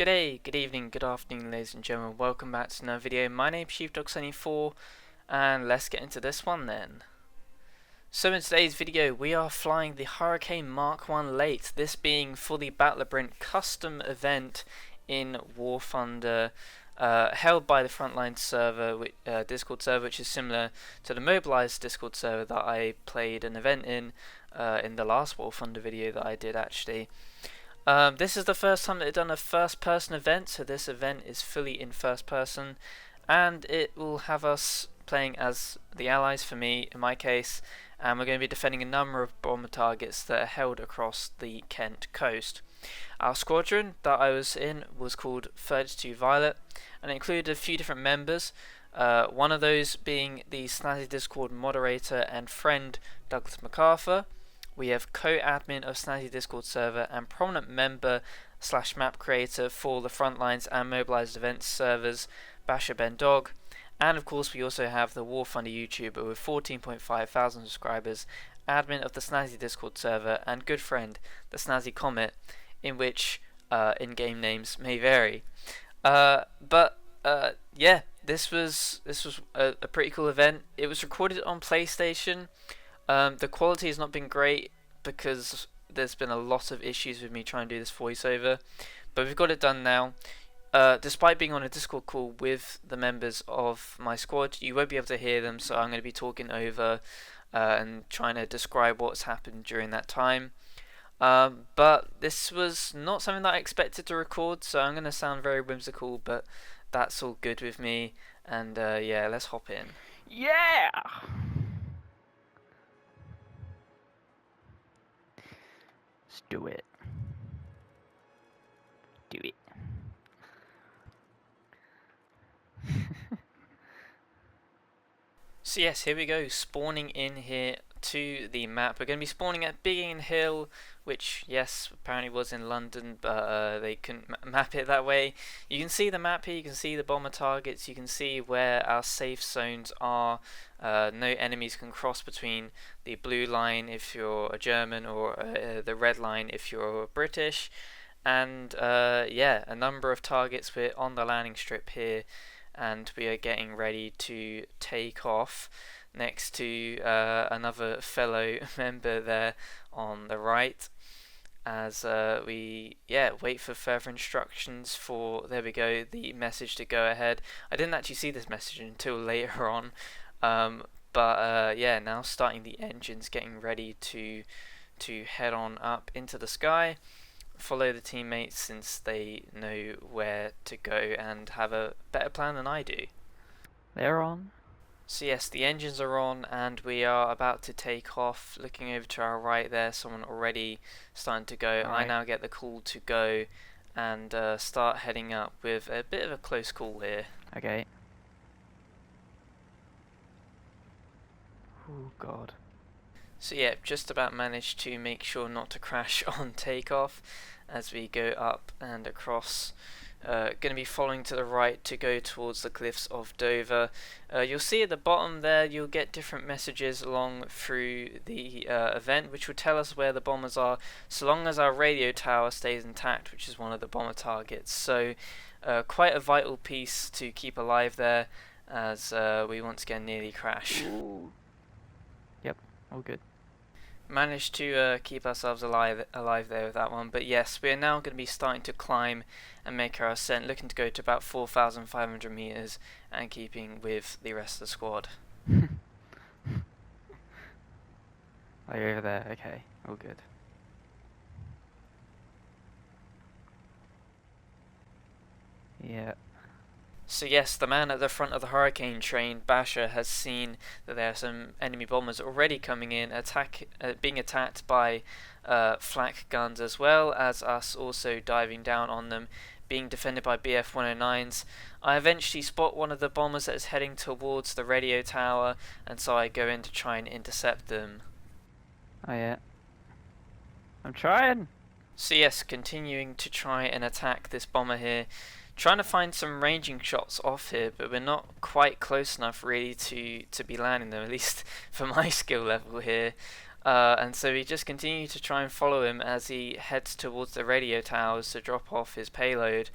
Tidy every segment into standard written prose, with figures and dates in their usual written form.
Good day, good evening, good afternoon, ladies and gentlemen. Welcome back to another video. My name's Sheepdog74, and let's get into this one then. So in today's video, we are flying the Hurricane Mark 1 late. This being for the Battlebrint custom event in War Thunder, held by the Frontlines server, Discord server, which is similar to the Mobilized Discord server that I played an event in the last War Thunder video that I did actually. This is the first time that they've done a first person event, so this event is fully in first person, and it will have us playing as the allies for me in my case, and we're going to be defending a number of bomber targets that are held across the Kent coast. Our squadron that I was in was called 32 Violet, and it included a few different members, one of those being the Snazzy Discord moderator and friend Douglas MacArthur. We have co-admin of Snazzy Discord server and prominent member / map creator for the Frontlines and Mobilized Events servers, Basher Ben Dog. And of course we also have the War Thunder YouTuber with 14.5 thousand subscribers, admin of the Snazzy Discord server and good friend, the Snazzy Comet, in which in-game names may vary. Yeah, this was a pretty cool event. It was recorded on PlayStation. The quality has not been great because there's been a lot of issues with me trying to do this voiceover, but we've got it done now. Despite being on a Discord call with the members of my squad, you won't be able to hear them, so I'm going to be talking over and trying to describe what's happened during that time. But this was not something that I expected to record, so I'm going to sound very whimsical, but that's all good with me, and yeah, let's hop in. Yeah! Let's do it. Do it. So yes, here we go, spawning in here to the map. We're going to be spawning at Biggin Hill, which, yes, apparently was in London, but they couldn't map it that way. You can see the map here, you can see the bomber targets, you can see where our safe zones are. No enemies can cross between the blue line if you're a German, or the red line if you're British. And yeah, a number of targets. We're on the landing strip here, and we are getting ready to take off next to another fellow member there on the right, as we wait for further instructions for, there we go, the message to go ahead. I didn't actually see this message until later on, but yeah, now starting the engines, getting ready to head on up into the sky, follow the teammates since they know where to go and have a better plan than I do. They're on. So yes, the engines are on and we are about to take off. Looking over to our right there, someone already starting to go. Right. I now get the call to go and start heading up with a bit of a close call here. Okay. Oh god. So yeah, just about managed to make sure not to crash on takeoff as we go up and across. Going to be following to the right to go towards the cliffs of Dover. You'll see at the bottom there, you'll get different messages along through the event, which will tell us where the bombers are, so long as our radio tower stays intact, which is one of the bomber targets. So quite a vital piece to keep alive there, as we once again nearly crash. Ooh. Yep, all good. Managed to keep ourselves alive there with that one, but yes, we are now going to be starting to climb and make our ascent, looking to go to about 4,500 meters and keeping with the rest of the squad. Oh, you're over there. Okay, all good. Yeah. So yes, the man at the front of the Hurricane train, Basher, has seen that there are some enemy bombers already coming in, being attacked by flak guns, as well as us also diving down on them, being defended by BF 109s. I eventually spot one of the bombers that is heading towards the radio tower, and so I go in to try and intercept them. Oh yeah. I'm trying! So yes, continuing to try and attack this bomber here. Trying to find some ranging shots off here, but we're not quite close enough really to be landing them, at least for my skill level here. And so we just continue to try and follow him as he heads towards the radio towers to drop off his payload.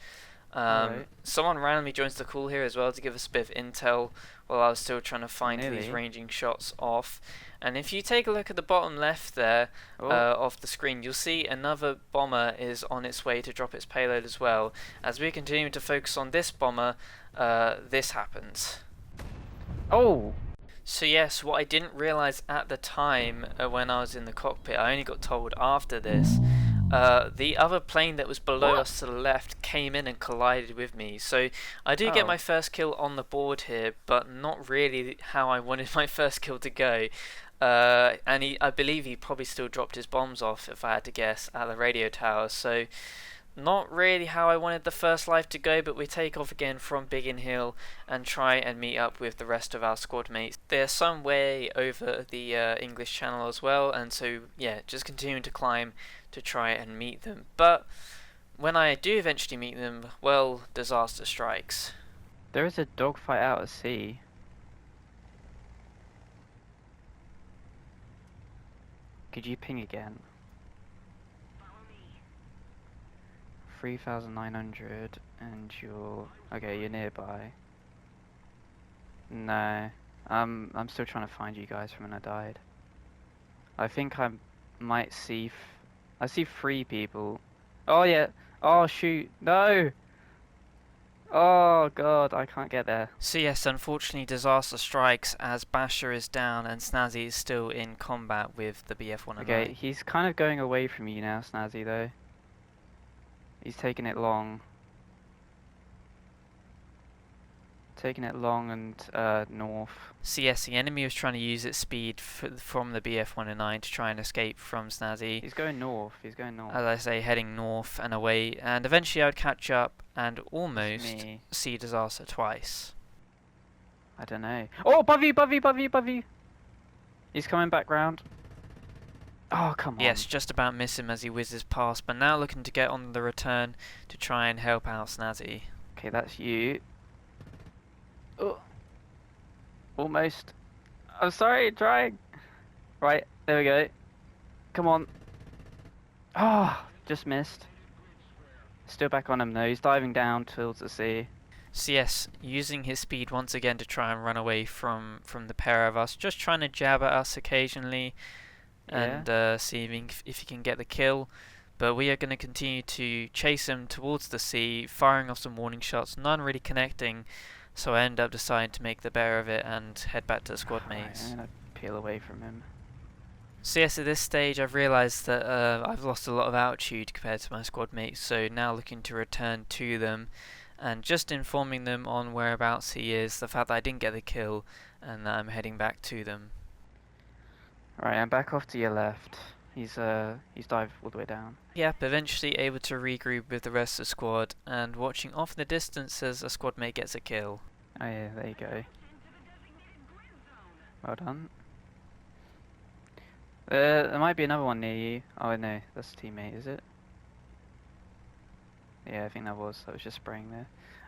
Alright. Someone randomly joins the call here as well to give us a bit of intel while I was still trying to find these Nearly. ranging shots off. And if you take a look at the bottom left there Oh, of the screen, you'll see another bomber is on its way to drop its payload as well. As we continue to focus on this bomber, this happens. oh! So yes, what I didn't realise at the time when I was in the cockpit, I only got told after this, the other plane that was below What? us to the left came in and collided with me. So I do get Oh. my first kill on the board here, but not really how I wanted my first kill to go. And I believe he probably still dropped his bombs off, if I had to guess, at the radio tower. So not really how I wanted the first life to go, but we take off again from Biggin Hill and try and meet up with the rest of our squad mates. They're some way over the English Channel as well, and so yeah, just continuing to climb to try and meet them. But when I do eventually meet them, well, disaster strikes. There is a dogfight out at sea. Could you ping again? 3,900 and you're... Okay, you're nearby. No. I'm still trying to find you guys from when I died. I think I might see... I see 3 people. Oh yeah! Oh shoot! No! Oh god, I can't get there. So yes, unfortunately disaster strikes as Basher is down and Snazzy is still in combat with the BF-109. Okay, he's kind of going away from you now, Snazzy, though. He's taking it long. Taking it long and north. So yes, the enemy was trying to use its speed from the BF-109 to try and escape from Snazzy. He's going north, he's going north. As I say, heading north and away, and eventually I would catch up and almost Me. see disaster twice. I don't know. Oh, above you, above you, above you, above you! He's coming back round. Oh, come on. Yes, just about miss him as he whizzes past, but now looking to get on the return to try and help out Snazzy. Okay, that's you. Oh. Almost. I'm sorry, trying. Right, there we go. Come on. Ah, just missed. Still back on him though. He's diving down towards the sea. So yes, using his speed once again to try and run away from the pair of us, just trying to jab at us occasionally and seeing if he can get the kill. But we are going to continue to chase him towards the sea, firing off some warning shots, none really connecting. So I end up deciding to make the bear of it and head back to the squad mates. Right, I'm gonna peel away from him. So yes, at this stage I've realised that I've lost a lot of altitude compared to my squad mates, so now looking to return to them and just informing them on whereabouts he is, the fact that I didn't get the kill, and that I'm heading back to them. Right, I'm back off to your left. He's dived all the way down. Yep, eventually able to regroup with the rest of the squad and watching off in the distance as a squad mate gets a kill. Oh yeah, there you go. Well done. There might be another one near you. Oh no, that's a teammate, is it? Yeah, I think that was just spraying there.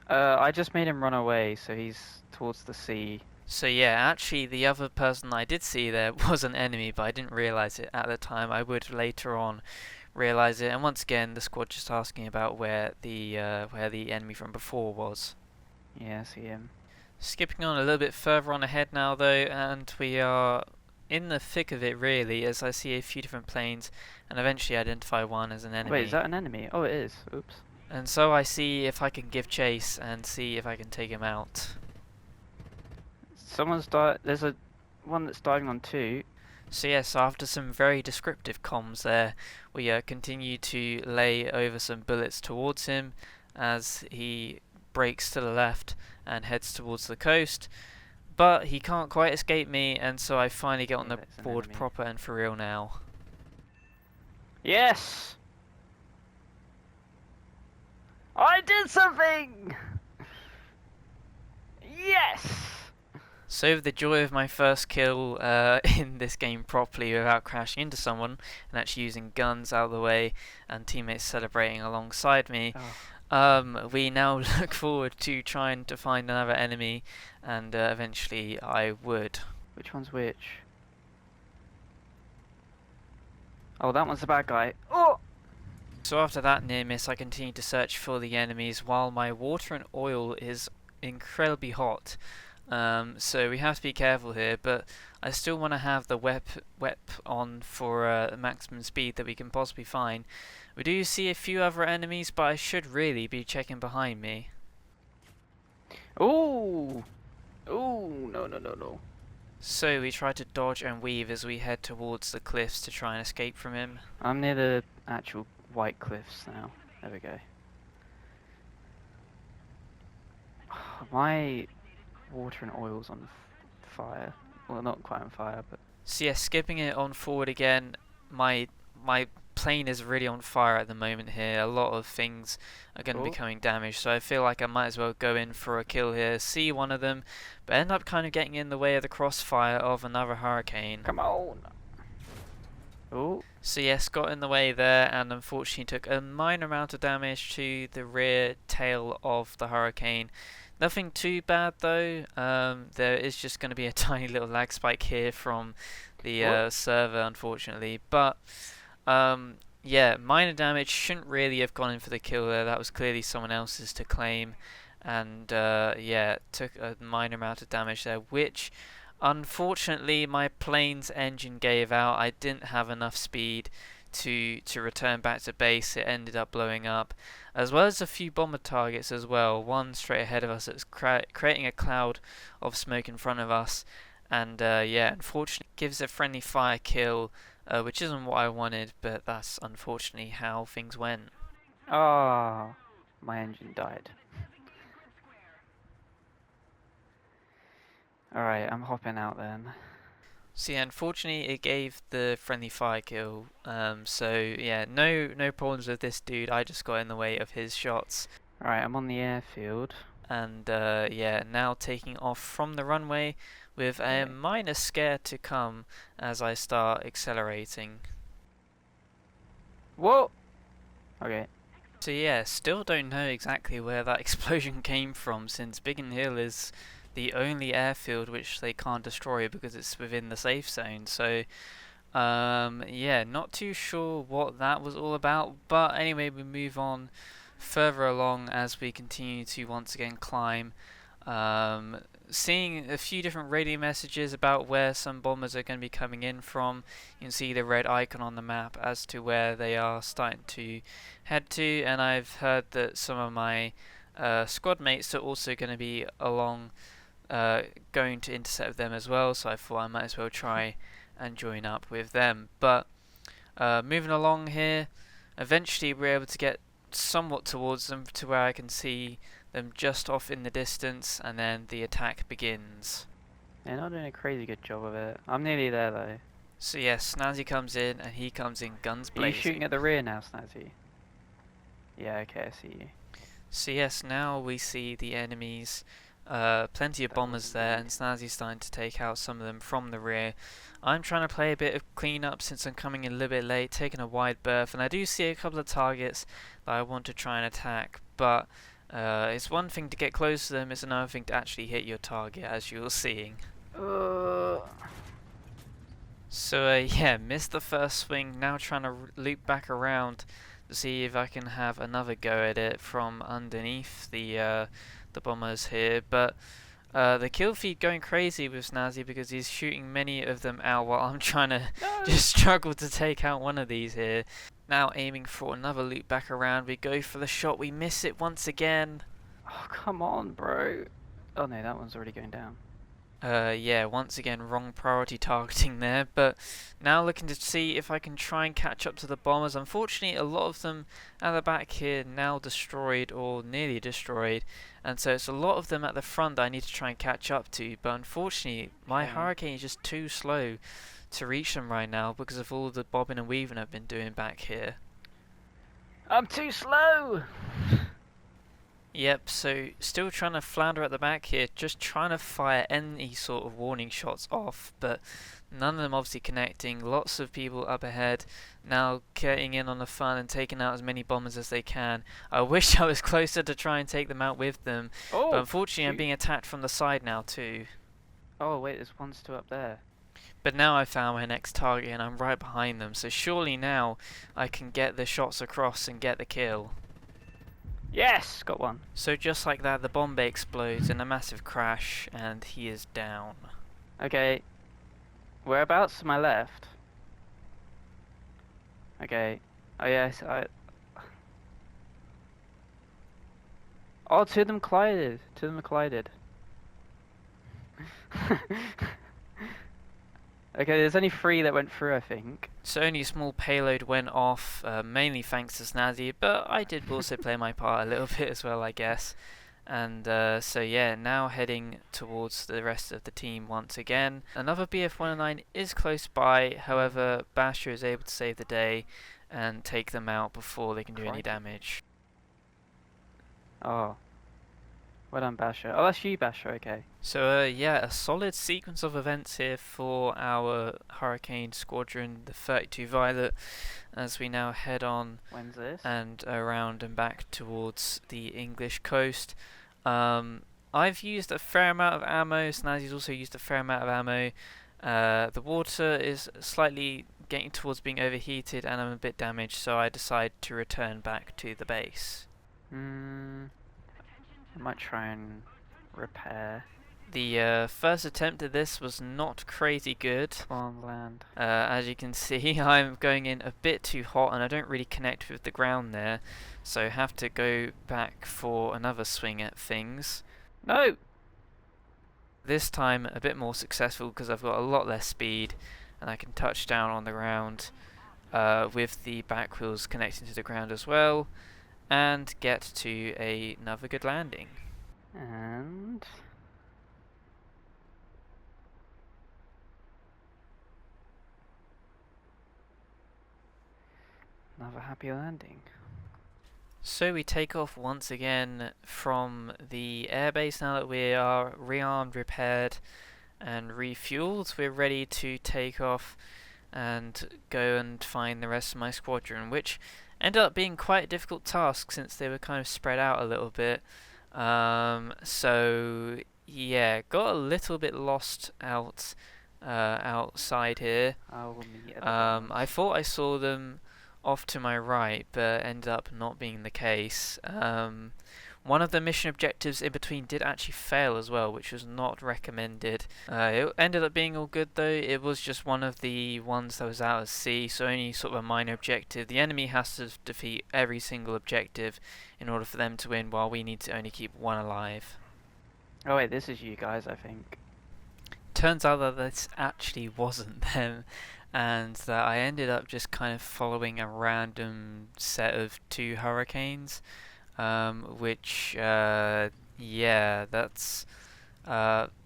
I just made him run away, so he's towards the sea. So yeah, actually the other person I did see there was an enemy, but I didn't realise it at the time. I would later on realise it, and once again the squad just asking about where the enemy from before was. Yeah, I see him. Skipping on a little bit further on ahead now though, and we are in the thick of it really, as I see a few different planes and eventually identify one as an enemy. Wait, is that an enemy? Oh, it is. Oops. And so I see if I can give chase and see if I can take him out. Someone's there's a one that's diving on 2. So yes, after some very descriptive comms there, we continue to lay over some bullets towards him as he breaks to the left and heads towards the coast. But he can't quite escape me, and so I finally get on the board proper and for real now. Yes! I did something! Yes! So the joy of my first kill in this game properly without crashing into someone and actually using guns out of the way and teammates celebrating alongside me, we now look forward to trying to find another enemy, and eventually I would. Which one's which? Oh, that one's the bad guy. Oh! So after that near miss, I continue to search for the enemies while my water and oil is incredibly hot. So we have to be careful here, but I still want to have the wep on for maximum speed that we can possibly find. We do see a few other enemies, but I should really be checking behind me. Oh! Oh, no, no, no, no. So we try to dodge and weave as we head towards the cliffs to try and escape from him. I'm near the actual white cliffs now. There we go. My water and oil's on fire. Well, not quite on fire, but... So yeah, skipping it on forward again, my plane is really on fire at the moment here. A lot of things are going to be becoming damaged, so I feel like I might as well go in for a kill here, see one of them, but end up kind of getting in the way of the crossfire of another hurricane. Come on! Oh. So yes, got in the way there, and unfortunately took a minor amount of damage to the rear tail of the hurricane. Nothing too bad though. There is just going to be a tiny little lag spike here from the server, unfortunately. But yeah, minor damage. Shouldn't really have gone in for the kill there. That was clearly someone else's to claim. And yeah, took a minor amount of damage there, which unfortunately my plane's engine gave out. I didn't have enough speed to return back to base. It ended up blowing up, as well as a few bomber targets as well. One straight ahead of us that's creating a cloud of smoke in front of us, and yeah, unfortunately gives a friendly fire kill, which isn't what I wanted, but that's unfortunately how things went. Ah, my engine died. Alright, I'm hopping out then. So yeah, unfortunately it gave the friendly fire kill, so yeah, no problems with this dude. I just got in the way of his shots. Alright, I'm on the airfield. And yeah, now taking off from the runway with a minor scare to come as I start accelerating. Whoa! Okay. So yeah, still don't know exactly where that explosion came from, since Biggin Hill is the only airfield which they can't destroy because it's within the safe zone. So yeah, not too sure what that was all about, but anyway, we move on further along as we continue to once again climb, seeing a few different radio messages about where some bombers are going to be coming in from. You can see the red icon on the map as to where they are starting to head to, and I've heard that some of my squad mates are also going to be along, going to intercept them as well, so I thought I might as well try and join up with them. But moving along here, eventually we're able to get somewhat towards them to where I can see them just off in the distance, and then the attack begins. They're not doing a crazy good job of it. I'm nearly there though. So yes, Snazzy comes in, and he comes in guns Are you blazing. shooting at the rear now, Snazzy? Yeah, okay, I see you. So yes, now we see the enemies. Plenty of bombers there, and Snazzy's starting to take out some of them from the rear. I'm trying to play a bit of cleanup since I'm coming in a little bit late, taking a wide berth, and I do see a couple of targets that I want to try and attack, but it's one thing to get close to them, it's another thing to actually hit your target, as you're seeing. So yeah, missed the first swing, now trying to loop back around to see if I can have another go at it from underneath the bombers here, but the kill feed going crazy with Snazzy because he's shooting many of them out while I'm trying to just struggle to take out one of these here. Now aiming for another loop back around, we go for the shot, we miss it once again. Oh, come on, bro. Oh no, that one's already going down. Yeah, once again wrong priority targeting there, but now looking to see if I can try and catch up to the bombers. Unfortunately, a lot of them at the back here now destroyed or nearly destroyed, and so it's a lot of them at the front that I need to try and catch up to, but unfortunately my Hurricane is just too slow to reach them right now because of all the bobbing and weaving I've been doing back here. I'm too slow! Yep, so still trying to flounder at the back here, just trying to fire any sort of warning shots off, but none of them obviously connecting. Lots of people up ahead now getting in on the fun and taking out as many bombers as they can. I wish I was closer to try and take them out with them, but unfortunately I'm being attacked from the side now too. Oh wait, there's one still up there. But now I found my next target and I'm right behind them, so surely now I can get the shots across and get the kill. Yes, got one. So just like that, the bomb bay explodes in a massive crash and he is down. Okay, whereabouts to my left? Okay, oh yes, oh, two of them collided. Okay, there's only 3 that went through, I think. So only a small payload went off, mainly thanks to Snazzy, but I did also play my part a little bit as well, I guess. And so yeah, now heading towards the rest of the team once again. Another BF-109 is close by, however, Basher is able to save the day and take them out before they can do any damage. Oh. Well done, Basher. Oh, that's you, Basher, okay. So yeah, a solid sequence of events here for our Hurricane Squadron, the 32 Violet, as we now head on When's this? and around and back towards the English coast. I've used a fair amount of ammo, Snazzy's also used a fair amount of ammo. The water is slightly getting towards being overheated and I'm a bit damaged, so I decide to return back to the base. I might try and repair. The first attempt at this was not crazy good. Farmland. As you can see, I'm going in a bit too hot and I don't really connect with the ground there, so have to go back for another swing at things. No! This time a bit more successful because I've got a lot less speed and I can touch down on the ground with the back wheels connecting to the ground as well and get to another good landing. And another happy landing. So we take off once again from the airbase now that we are rearmed, repaired and refueled. We're ready to take off and go and find the rest of my squadron, which ended up being quite a difficult task since they were kind of spread out a little bit. So yeah, got a little bit lost outside here. I thought I saw them off to my right, but ended up not being the case. One of the mission objectives in between did actually fail as well, which was not recommended. It ended up being all good though. It was just one of the ones that was out at sea, so only sort of a minor objective. The enemy has to defeat every single objective in order for them to win, while we need to only keep one alive. Oh wait, this is you guys, I think. Turns out that this actually wasn't them, and that I ended up just kind of following a random set of 2 hurricanes. Which yeah, that's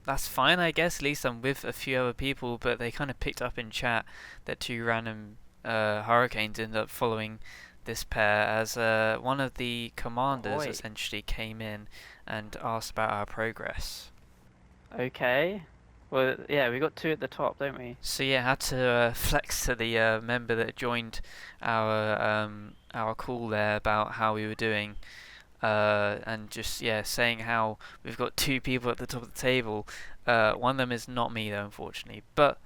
fine, I guess. At least I'm with a few other people, but they kind of picked up in chat that 2 random hurricanes ended up following this pair, as one of the commanders essentially came in and asked about our progress. Okay. Well, yeah, we got 2 at the top, don't we? So yeah, I had to flex to the member that joined our call there about how we were doing. And just saying how we've got 2 people at the top of the table. One of them is not me though, unfortunately. But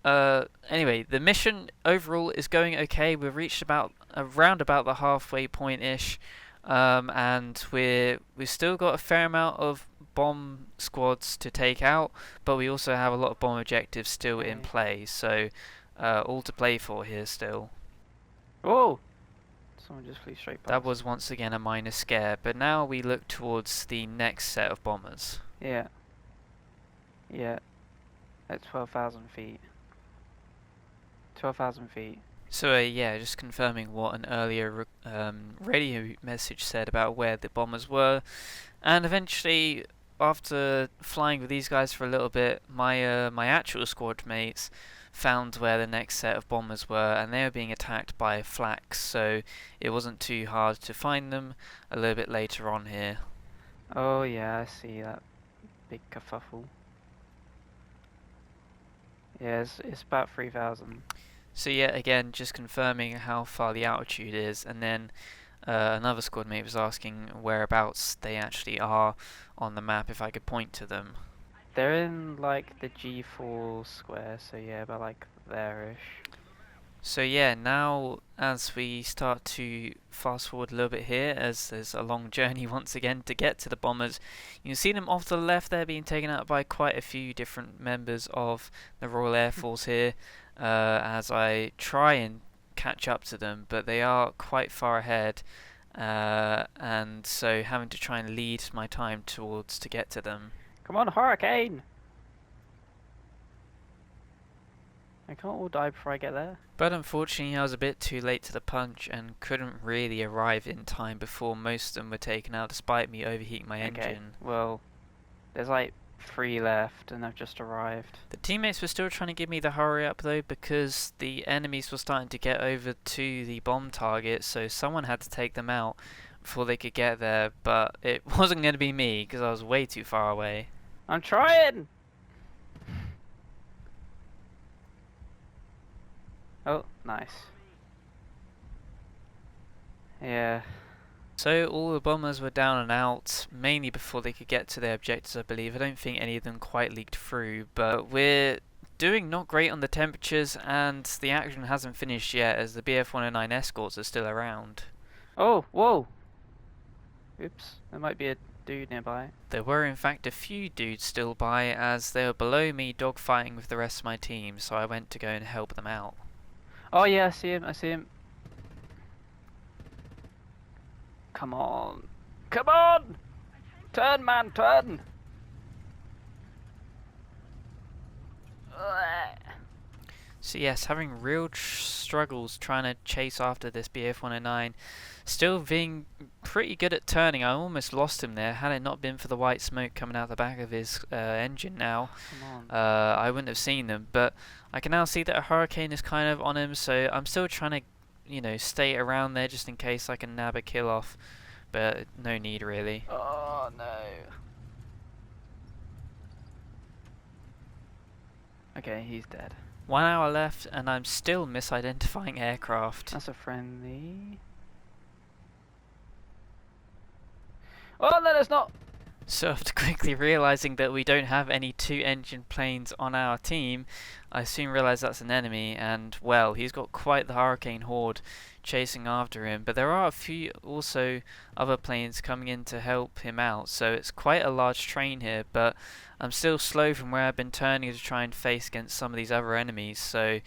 anyway, the mission overall is going okay. We've reached around about the halfway point ish, and we've still got a fair amount of bomb squads to take out, but we also have a lot of bomb objectives still in play. So all to play for here still. Oh! Someone just flew straight past. That was once again a minor scare, but now we look towards the next set of bombers. Yeah. Yeah. At 12,000 feet. 12,000 feet. So yeah, just confirming what an earlier radio message said about where the bombers were, and eventually, after flying with these guys for a little bit, my my actual squad mates found where the next set of bombers were, and they were being attacked by flaks, so it wasn't too hard to find them a little bit later on here. Oh yeah, I see that big kerfuffle. Yeah, it's about 3,000. So yeah, again, just confirming how far the altitude is, and then another squad mate was asking whereabouts they actually are on the map, if I could point to them. They're in like the G4 square, so yeah, but like there-ish. So yeah, now as we start to fast forward a little bit here, as there's a long journey once again to get to the bombers, you can see them off to the left there being taken out by quite a few different members of the Royal Air Force here, as I try and catch up to them, but they are quite far ahead, and so having to try and lead my time towards to get to them. Come on, Hurricane! I can't all die before I get there. But unfortunately I was a bit too late to the punch and couldn't really arrive in time before most of them were taken out despite me overheating my engine. Well, there's like 3 left and I've just arrived. The teammates were still trying to give me the hurry up though because the enemies were starting to get over to the bomb target, so someone had to take them out before they could get there, but it wasn't going to be me because I was way too far away. I'm trying! Oh, nice. Yeah. So all the bombers were down and out, mainly before they could get to their objectives, I believe. I don't think any of them quite leaked through, but we're doing not great on the temperatures, and the action hasn't finished yet, as the BF-109 escorts are still around. Oh, whoa! Oops, there might be a dude nearby. There were in fact a few dudes still by, as they were below me dogfighting with the rest of my team, so I went to go and help them out. Oh yeah, I see him, I see him. Come on. Come on! Turn, man, turn! So yes, having real struggles trying to chase after this BF-109. Still being pretty good at turning. I almost lost him there. Had it not been for the white smoke coming out the back of his engine now, I wouldn't have seen them. But I can now see that a hurricane is kind of on him, so I'm still trying to, stay around there just in case I can nab a kill off. But no need really. Oh no. Okay, he's dead. 1 hour left, and I'm still misidentifying aircraft. That's a friendly. Oh no, there's not. So after quickly realizing that we don't have any 2-engine planes on our team, I soon realized that's an enemy, and well, he's got quite the hurricane horde chasing after him, but there are a few also other planes coming in to help him out, so it's quite a large train here, but I'm still slow from where I've been turning to try and face against some of these other enemies, so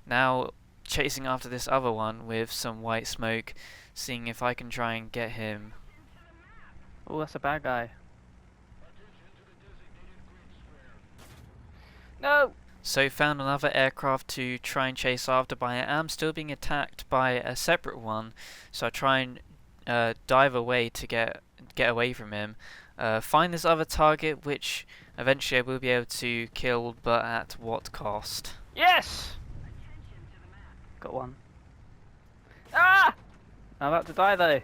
now chasing after this other one with some white smoke, seeing if I can try and get him. Oh, that's a bad guy. No! So found another aircraft to try and chase after, but I am still being attacked by a separate one, so I try and dive away to get away from him. Find this other target, which eventually I will be able to kill, but at what cost? Yes! Got one. Ah! I'm about to die though.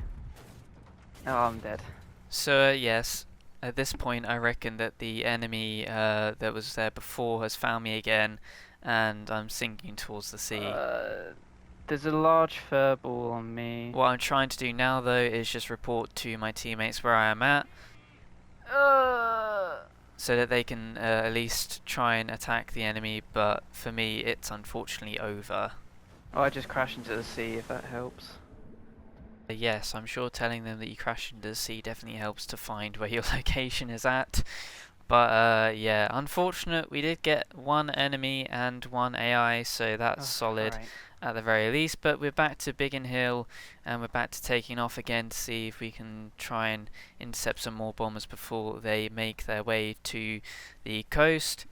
Oh, I'm dead. So yes, at this point I reckon that the enemy that was there before has found me again, and I'm sinking towards the sea. There's a large furball on me. What I'm trying to do now though is just report to my teammates where I am at, so that they can at least try and attack the enemy, but for me it's unfortunately over. Oh, I just crashed into the sea, if that helps. Yes, I'm sure telling them that you crashed into the sea definitely helps to find where your location is at. But yeah, unfortunate, we did get one enemy and one AI, so that's solid at the very least. But we're back to Biggin Hill, and we're back to taking off again to see if we can try and intercept some more bombers before they make their way to the coast.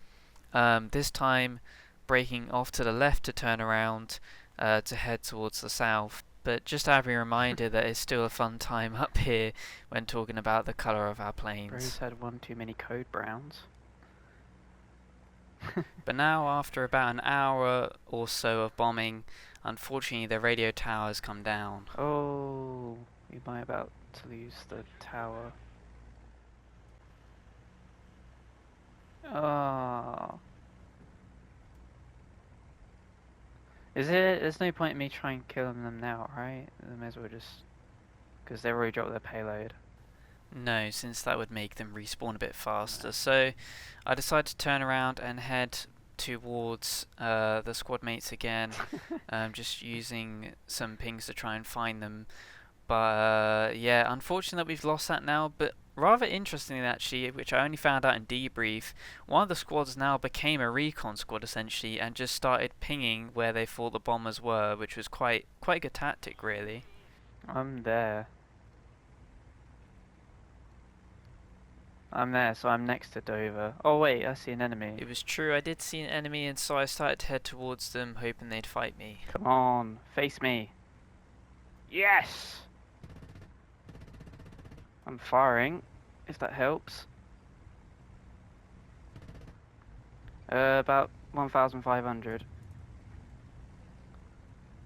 This time breaking off to the left to turn around to head towards the south. But just to have a reminder that it's still a fun time up here when talking about the colour of our planes. Bro's had one too many code browns. But now, after about an hour or so of bombing, unfortunately the radio tower has come down. Oh, we might about to lose the tower. Oh. There's no point in me trying killing them now, right? They may as well just... because they've already dropped their payload. No, since that would make them respawn a bit faster. So I decided to turn around and head towards the squad mates again, just using some pings to try and find them. But yeah, unfortunately we've lost that now. But rather interestingly, actually, which I only found out in debrief, one of the squads now became a recon squad essentially, and just started pinging where they thought the bombers were, which was quite a good tactic, really. I'm there. I'm there, so I'm next to Dover. Oh wait, I see an enemy. It was true, I did see an enemy, and so I started to head towards them, hoping they'd fight me. Come on, face me. Yes! I'm firing, if that helps. About 1,500.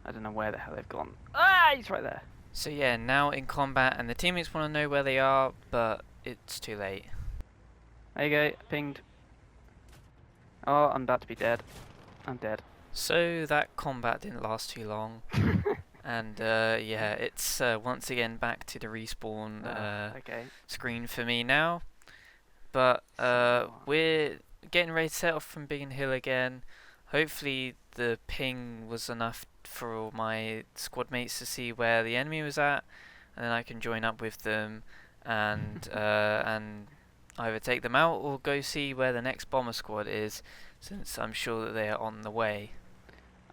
I don't know where the hell they've gone. Ah, he's right there. So yeah, now in combat, and the teammates want to know where they are, but it's too late. There you go, pinged. Oh, I'm about to be dead. I'm dead. So that combat didn't last too long. And yeah, it's once again back to the respawn Okay. screen for me now. But we're getting ready to set off from Biggin Hill again. Hopefully the ping was enough for my squad mates to see where the enemy was at, and then I can join up with them and either take them out or go see where the next bomber squad is, since I'm sure that they are on the way.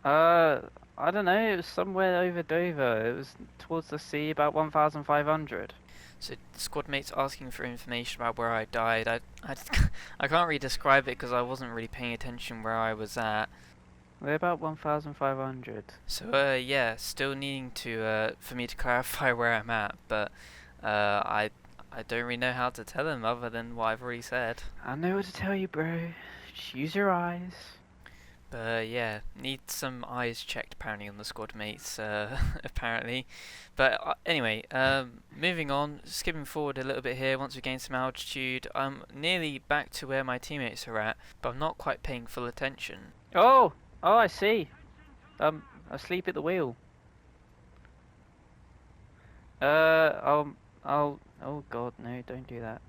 I don't know, it was somewhere over Dover. It was towards the sea, about 1,500. So squad mates asking for information about where I died. I can't really describe it because I wasn't really paying attention where I was at. They're about 1,500. So yeah, still needing to for me to clarify where I'm at, but I don't really know how to tell them other than what I've already said. I know what to tell you, bro. Just use your eyes. But yeah, need some eyes checked apparently on the squad mates, apparently. But anyway, moving on, skipping forward a little bit here. Once we gain some altitude, I'm nearly back to where my teammates are at, but I'm not quite paying full attention. Oh, I see. Asleep at the wheel. Oh God, no, don't do that.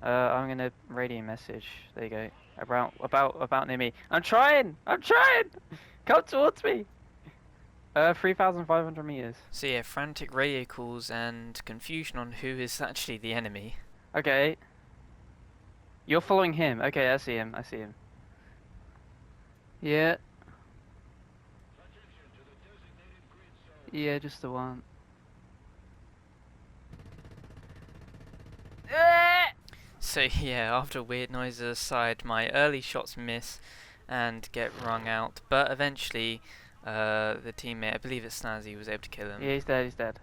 I'm gonna radio message. There you go. About near me. I'm trying. Come towards me. 3,500 meters. So yeah, frantic radio calls and confusion on who is actually the enemy. Okay. You're following him. Okay, I see him. Yeah. Yeah, just the one. So yeah, after weird noises aside, my early shots miss and get wrung out, but eventually the teammate, I believe it's Snazzy, was able to kill him. Yeah, he's dead.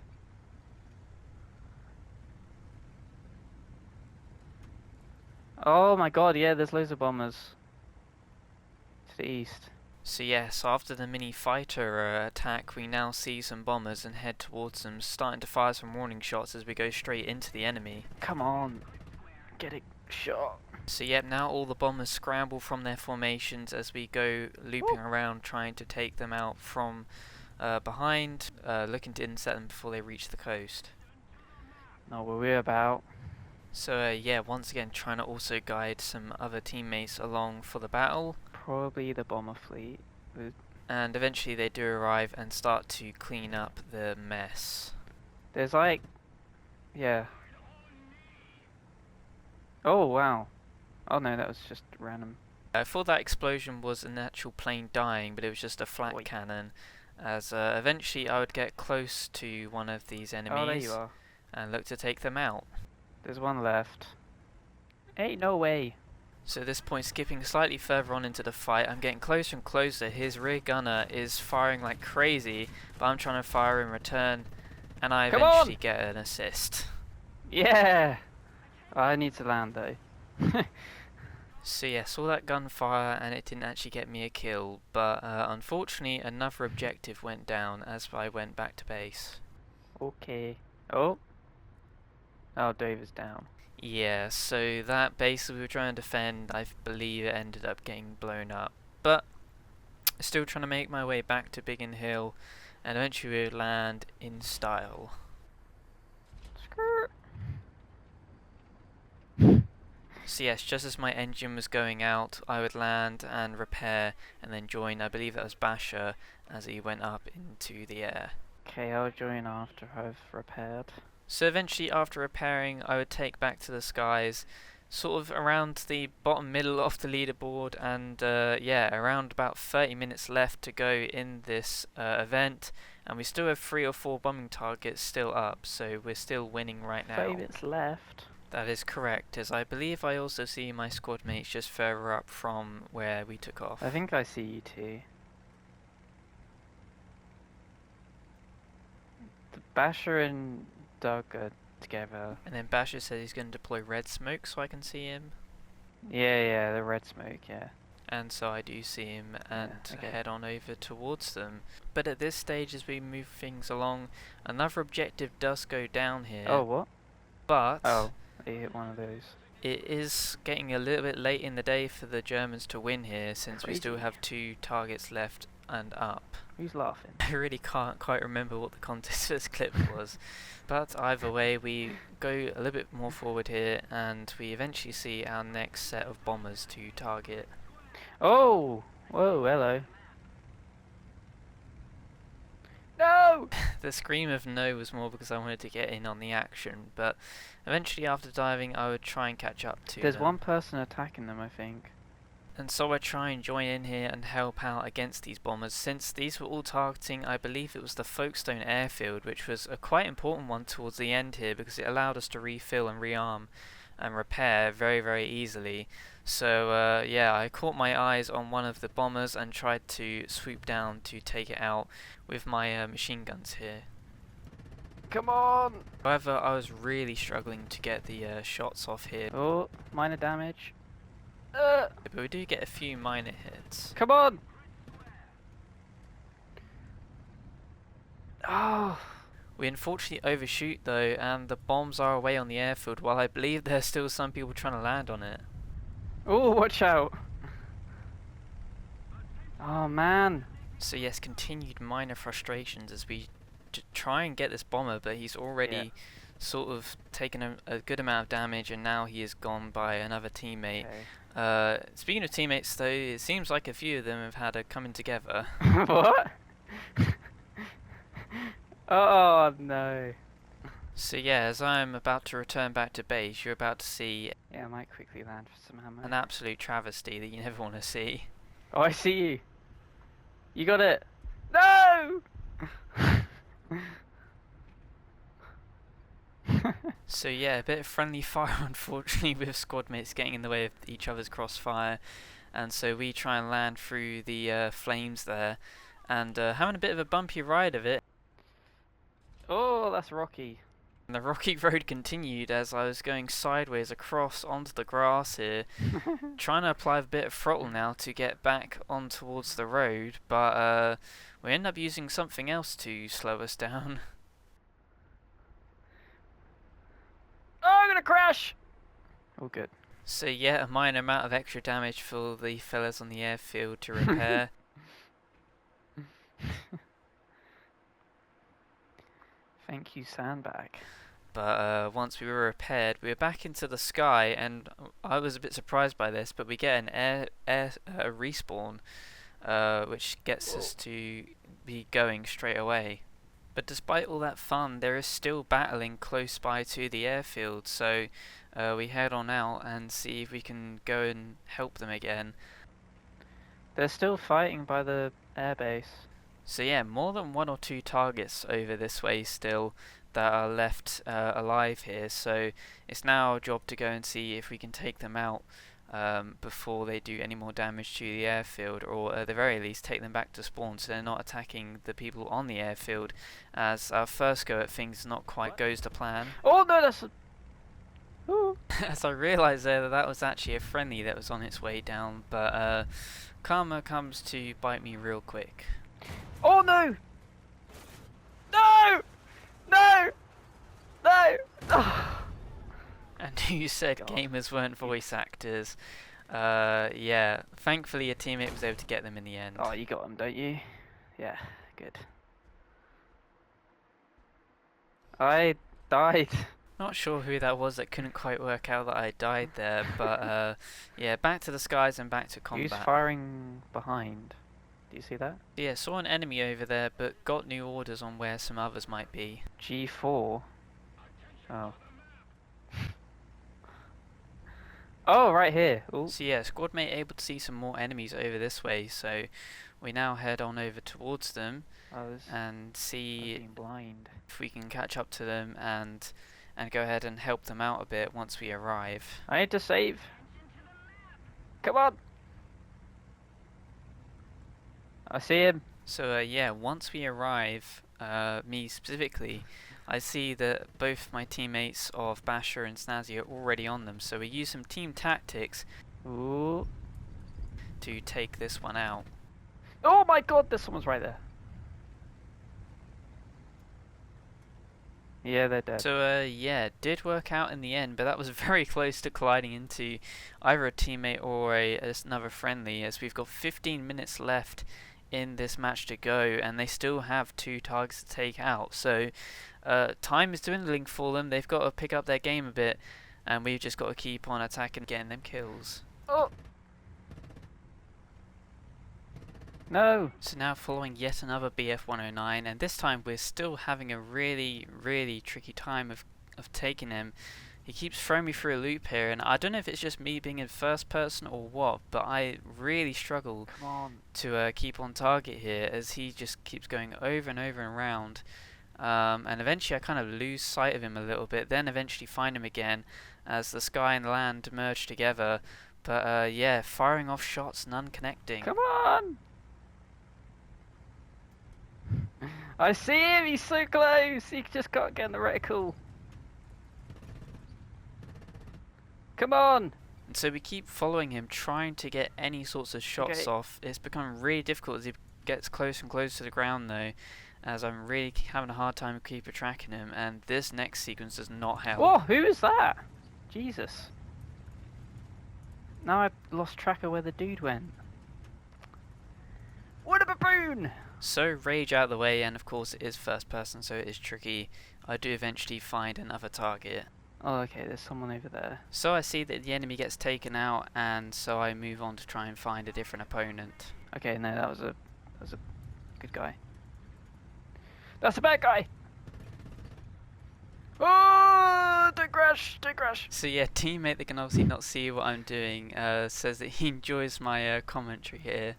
Oh my God, yeah, there's loads of bombers. To the east. So yes, after the mini fighter attack, we now see some bombers and head towards them, starting to fire some warning shots as we go straight into the enemy. Come on, get a shot. So yep, now all the bombers scramble from their formations as we go looping around trying to take them out from behind, looking to intercept them before they reach the coast. Not what we're about. So yeah, once again trying to also guide some other teammates along for the battle. Probably the bomber fleet. And eventually they do arrive and start to clean up the mess. There's like, yeah. Oh wow. Oh no, that was just random. I thought that explosion was an actual plane dying, but it was just a flat cannon. As eventually I would get close to one of these enemies. Oh, there you are. And look to take them out. There's one left. Ain't no way. So at this point, skipping slightly further on into the fight, I'm getting closer and closer. His rear gunner is firing like crazy, but I'm trying to fire in return, and I eventually get an assist. Yeah! I need to land though. So yeah, saw that gunfire and it didn't actually get me a kill, but unfortunately another objective went down as I went back to base. Okay. Oh, Dave is down. Yeah, so that base that we were trying to defend, I believe it ended up getting blown up. But still trying to make my way back to Biggin Hill, and eventually we'll land in style. Skirt. So yes, just as my engine was going out, I would land and repair, and then join, I believe that was Basher, as he went up into the air. Okay, I'll join after I've repaired. So eventually, after repairing, I would take back to the skies, sort of around the bottom middle of the leaderboard, and yeah, around about 30 minutes left to go in this event, and we still have 3 or 4 bombing targets still up, so we're still winning right now. 30 minutes left. That is correct, as I believe I also see my squad mates just further up from where we took off. I think I see you too. Basher and Doug are together. And then Basher says he's going to deploy red smoke so I can see him. Yeah, the red smoke, yeah. And so I do see him and okay. head on over towards them. But at this stage, as we move things along, another objective does go down here. Oh, what? But Oh, they hit one of those. it is getting a little bit late in the day for the Germans to win here, since we still Crazy. have 2 targets left and up. Who's laughing? I really can't quite remember what the context of this clip was. But either way, we go a little bit more forward here, and we eventually see our next set of bombers to target. Oh! Whoa, hello. No! The scream of no was more because I wanted to get in on the action, but eventually after diving I would try and catch up to There's them. one person attacking them, I think. And so I try and join in here and help out against these bombers, since these were all targeting, I believe it was the Folkestone airfield, which was a quite important one towards the end here because it allowed us to refill and rearm and repair very, very easily. So yeah, I caught my eyes on one of the bombers and tried to swoop down to take it out with my machine guns here. Come on! However, I was really struggling to get the shots off here. Oh, minor damage. But we do get a few minor hits. Come on! Oh! We unfortunately overshoot though, and the bombs are away on the airfield, while I believe there's still some people trying to land on it. Oh, watch out! Oh man! So yes, continued minor frustrations as we try and get this bomber, but he's already sort of taken a good amount of damage, and now he is gone by another teammate. Okay. Speaking of teammates though, it seems like a few of them have had a coming together. What? Oh no. So yeah, as I'm about to return back to base, you're about to see Yeah, I might quickly land for some ammo. an absolute travesty that you never want to see. Oh, I see you. You got it. No! So yeah, a bit of friendly fire unfortunately with squad mates getting in the way of each other's crossfire, and so we try and land through the flames there, and having a bit of a bumpy ride of it. Oh, that's rocky. And the rocky road continued as I was going sideways across onto the grass here, trying to apply a bit of throttle now to get back on towards the road, but we end up using something else to slow us down. Oh, I'm gonna crash! Oh, good. So yeah, a minor amount of extra damage for the fellas on the airfield to repair. Thank you, sandbag. But once we were repaired, we were back into the sky, and I was a bit surprised by this, but we get an air respawn, which gets us to be going straight away. But despite all that fun, there is still battling close by to the airfield, so we head on out and see if we can go and help them again. They're still fighting by the airbase. So yeah, more than 1 or 2 targets over this way still that are left alive here, so it's now our job to go and see if we can take them out before they do any more damage to the airfield, or at the very least take them back to spawn so they're not attacking the people on the airfield, as our first go at things not quite goes to plan. Oh no, that's a... Ooh. As I realised there that was actually a friendly that was on its way down, but karma comes to bite me real quick. Oh no! No! No! No! Oh. And who said God. Gamers weren't voice actors? Yeah, thankfully a teammate was able to get them in the end. Oh, you got them, don't you? Yeah, good. I died. Not sure who that was that couldn't quite work out that I died there, but yeah, back to the skies and back to Who's combat. firing behind? Do you see that? Yeah, saw an enemy over there, but got new orders on where some others might be. G4. Oh. Oh, right here. Ooh. So yeah, squad mate able to see some more enemies over this way, so we now head on over towards them and see blind. if we can catch up to them and go ahead and help them out a bit once we arrive. I need to save. Come on. I see him. So yeah, once we arrive, me specifically, I see that both my teammates of Basher and Snazzy are already on them, so we use some team tactics Ooh. to take this one out. Oh my god, there's someone's right there. Yeah, they're dead. So yeah, did work out in the end, but that was very close to colliding into either a teammate or another friendly, as we've got 15 minutes left in this match to go, and they still have 2 targets to take out. So time is dwindling for them. They've got to pick up their game a bit, and we've just got to keep on attacking and getting them kills. Oh! No! So now following yet another BF-109, and this time we're still having a really, really tricky time of taking him. He keeps throwing me through a loop here, and I don't know if it's just me being in first person or what, but I really struggle to keep on target here, as he just keeps going over and over and around. And eventually I kind of lose sight of him a little bit, then eventually find him again as the sky and land merge together. But yeah, firing off shots, none connecting. Come on! I see him, he's so close! He just can't get in the reticle. Come on! And so we keep following him, trying to get any sorts of shots off. It's become really difficult as he gets closer and closer to the ground though, as I'm really having a hard time keeping tracking him, and this next sequence does not help. Oh, who is that? Jesus. Now I've lost track of where the dude went. What a baboon! So rage out of the way, and of course it is first person, so it is tricky. I do eventually find another target. Oh, okay, there's someone over there. So I see that the enemy gets taken out, and so I move on to try and find a different opponent. Okay, no, that was a good guy. That's a bad guy! Oh, don't crash, don't crash! So yeah, teammate that can obviously not see what I'm doing says that he enjoys my commentary here.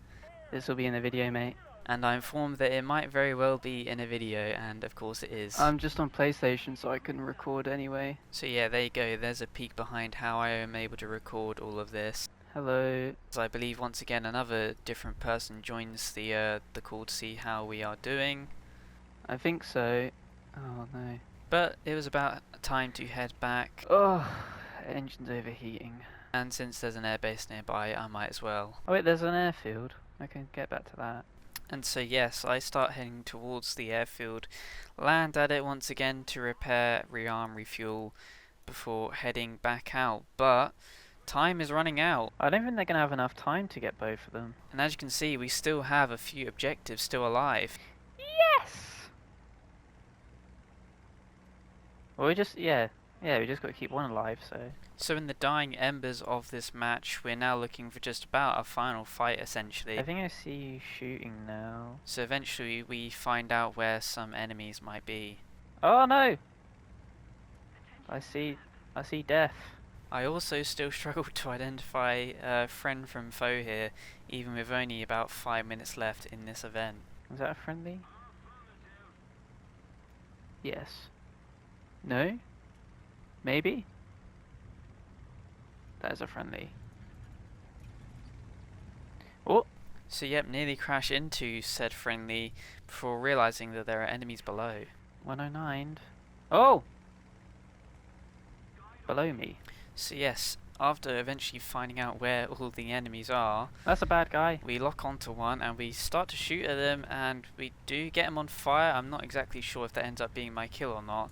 This will be in the video, mate. And I'm informed that it might very well be in a video, and of course it is. I'm just on PlayStation, so I can record anyway. So yeah, there you go. There's a peek behind how I am able to record all of this. Hello. As I believe once again another different person joins the call to see how we are doing. I think so. Oh no. But it was about time to head back. Oh, engine's overheating. And since there's an airbase nearby, I might as well. Oh wait, there's an airfield. I can get back to that. And so yes, I start heading towards the airfield, land at it once again to repair, rearm, refuel before heading back out. But time is running out. I don't think they're going to have enough time to get both of them. And as you can see, we still have a few objectives still alive. Yes! Well, we just got to keep one alive, so... So in the dying embers of this match, we're now looking for just about a final fight, essentially. I think I see you shooting now. So eventually we find out where some enemies might be. Oh no! I see death. I also still struggle to identify friend from foe here, even with only about 5 minutes left in this event. Is that a friendly? Yes. No? Maybe? That is a friendly. Oh! So yep, nearly crash into said friendly before realizing that there are enemies below. 109. Oh! Below me. So yes, after eventually finding out where all the enemies are, That's a bad guy. we lock onto one and we start to shoot at them, and we do get him on fire. I'm not exactly sure if that ends up being my kill or not.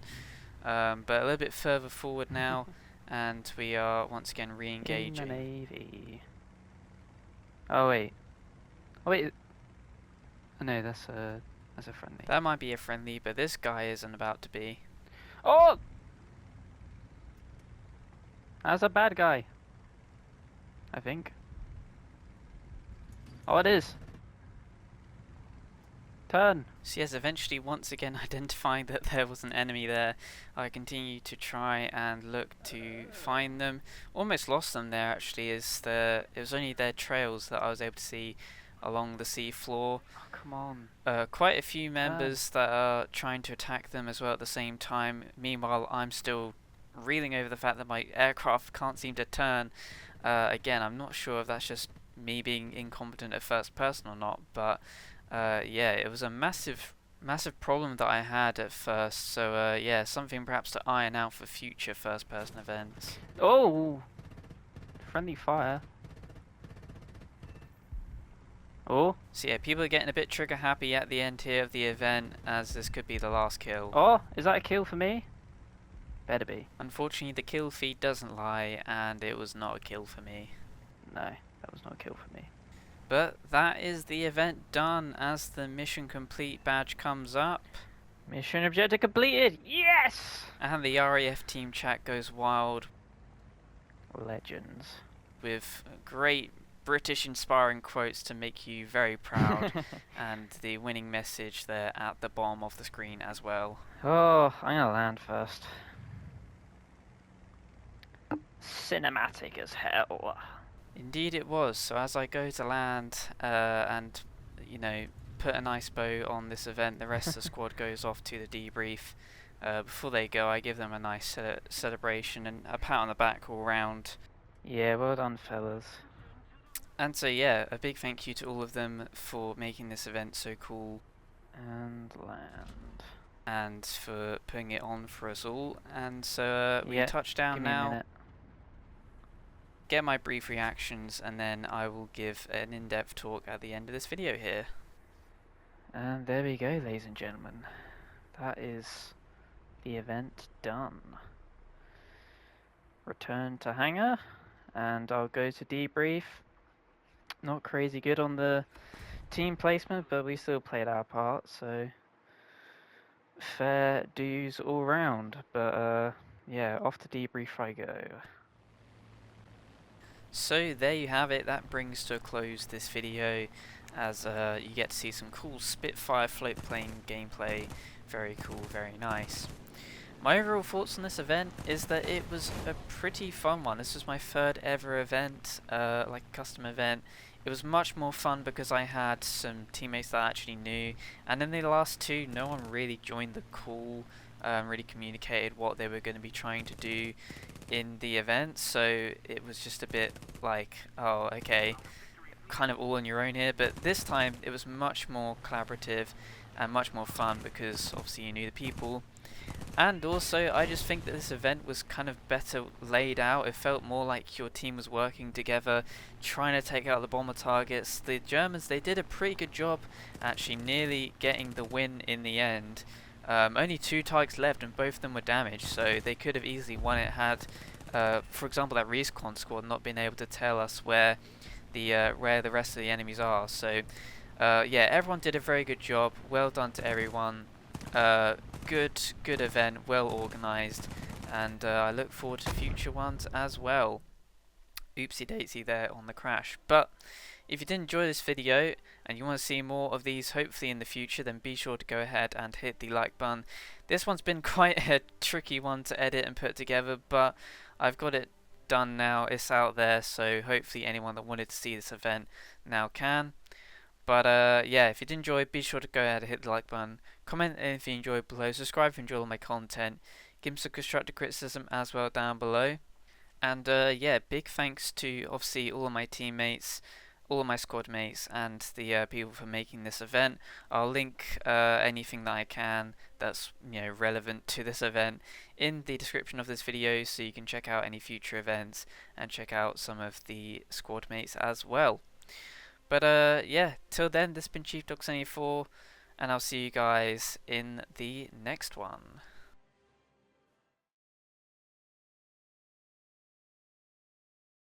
But a little bit further forward now, and we are once again re-engaging. In the Navy. Oh wait. Oh wait. Oh, no, that's a friendly. That might be a friendly, but this guy isn't about to be. Oh! That's a bad guy. I think. Oh, it is. Turn. So yes, eventually once again identifying that there was an enemy there, I continued to try and look to find them. Almost lost them there actually, it was only their trails that I was able to see along the sea floor. Oh, come on. Quite a few Turn. members that are trying to attack them as well at the same time. Meanwhile, I'm still reeling over the fact that my aircraft can't seem to turn. Again, I'm not sure if that's just me being incompetent at first person or not, but yeah, it was a massive problem that I had at first. So yeah, something perhaps to iron out for future first person events. Oh! Friendly fire. Oh. So yeah, people are getting a bit trigger happy at the end here of the event, as this could be the last kill. Oh, is that a kill for me? Better be. Unfortunately, the kill feed doesn't lie, and it was not a kill for me. No, that was not a kill for me. But that is the event done as the mission complete badge comes up. Mission objective completed! Yes! And the RAF team chat goes wild Legends. with great British inspiring quotes to make you very proud, and the winning message there at the bottom of the screen as well. Oh, I'm gonna land first. Cinematic as hell. Indeed it was. So as I go to land and, you know, put a nice bow on this event, the rest of the squad goes off to the debrief. Before they go, I give them a nice celebration and a pat on the back all round. Yeah, well done, fellas. And so yeah, a big thank you to all of them for making this event so cool. And land. And for putting it on for us all. And so we Yeah, touch down give me a now. minute. Get my brief reactions, and then I will give an in-depth talk at the end of this video here. And there we go, ladies and gentlemen. That is the event done. Return to hangar, and I'll go to debrief. Not crazy good on the team placement, but we still played our part, so fair dues all round. But yeah, off to debrief I go. So there you have it, that brings to a close this video, as you get to see some cool Spitfire float plane gameplay. Very cool, very nice. My overall thoughts on this event is that it was a pretty fun one. This was my third ever event, like a custom event. It was much more fun because I had some teammates that I actually knew, and then the last two, no one really joined the call, really communicated what they were going to be trying to do in the event, so it was just a bit like, oh okay, kind of all on your own here. But this time it was much more collaborative and much more fun because obviously you knew the people. And also, I just think that this event was kind of better laid out. It felt more like your team was working together, trying to take out the bomber targets. The Germans, they did a pretty good job actually nearly getting the win in the end. Only 2 targets left and both of them were damaged, so they could have easily won it had, for example, that respawn squad not been able to tell us where the rest of the enemies are. So yeah, everyone did a very good job. Well done to everyone. Good event, well organised, and I look forward to future ones as well. Oopsie daisy there on the crash. But if you did enjoy this video and you want to see more of these hopefully in the future, then be sure to go ahead and hit the like button. This one's been quite a tricky one to edit and put together, but I've got it done now. It's out there, so hopefully anyone that wanted to see this event now can. But yeah, if you did enjoy, be sure to go ahead and hit the like button. Comment if you enjoyed below. Subscribe if you enjoy all my content. Give me some constructive criticism as well down below. And yeah, big thanks to obviously all of my teammates, all of my squad mates, and the people for making this event. I'll link anything that I can that's relevant to this event in the description of this video, so you can check out any future events and check out some of the squad mates as well. But yeah, till then, this has been Chief Dog 74, and I'll see you guys in the next one.